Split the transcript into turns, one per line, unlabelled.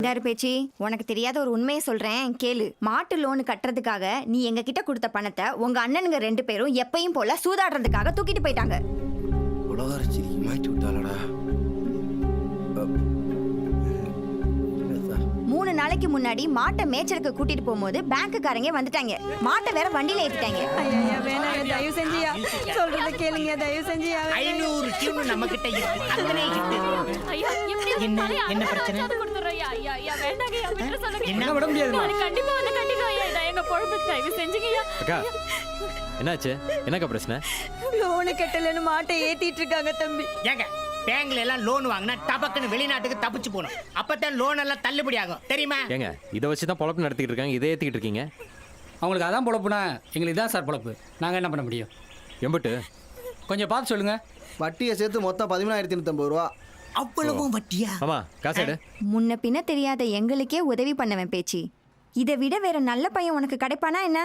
இதாரு பேச்சி, உனக்கு தெரியாத ஒரு உண்மையை சொல்றேன் கேளு. மாட்டு லோனு கட்டுறதுக்காக நீ எங்க கிட்ட கொடுத்த பணத்தை உங்க அண்ணனுங்க 2 பேரும் எப்பயும் போல சூதாடுறதுக்காக தூக்கிட்டு போயிட்டாங்க.
உலகரச்சிரிக்கு மாட்டி விட்டாளடா.
3 நாளைக்கு முன்னாடி மாட்டை மேய்ச்சலுக்கு கூட்டிட்டு போகும்போது பேங்க்குக்காரங்க வந்துட்டாங்க. மாட்டை வேற வண்டியில ஏத்திட்டாங்க.
ஐயா வேணாங்க, தயவு செஞ்சியா சொல்றத கேளுங்க, தயவு செஞ்சியா.
500 டியூன் நம்ம கிட்ட இருக்கு. அங்கனே இருக்கு.
ஐயா
என்ன பிரச்சனை?
ஐயா ஐயா வேண்டாங்க, ஐயா விட்டு சொல்லுங்க.
என்ன விட முடியாதுமா.
நான் கண்டிப்பா வந்து கட்டிடுவேன். ஐயா இதை எங்க பொழப்பு தயவு செஞ்சுங்கய்யா.
அக்கா என்னாச்சு? என்னக்கா பிரச்சனை?
லோனு கட்டலன்னு மாட்டை ஏத்திட்டு இருக்காங்க தம்பி.
ஏங்க பேங்க்ல எல்லாம் லோன் வாங்கினா டபக்குன்னு வெளிநாட்டுக்கு தப்பிச்சு போகணும். அப்பதான் லோன் எல்லாம் தள்ளுபடி ஆகும் தெரியுமா?
ஏங்க இதை வச்சு தான் பொழப்பு நடத்திக்கிட்டு இருக்காங்க, இதை ஏற்றிக்கிட்டு இருக்கீங்க.
அவங்களுக்கு அதான் பொழப்புனா எங்களுக்கு தான் சார் பொழப்பு. நாங்கள் என்ன பண்ண முடியும்?
எம்பிட்டு
கொஞ்சம் பார்த்து சொல்லுங்க.
வட்டியை சேர்த்து மொத்தம் 17,850 ரூபா.
அவ்வளவும் வட்டியா?
ஆமா காசு எடு.
முன்ன பின்ன தெரியாத எங்களுக்கே உதவி பண்ணவன் பேச்சி. இதை விட வேற நல்ல பையன் உனக்கு கிடைப்பானா என்ன?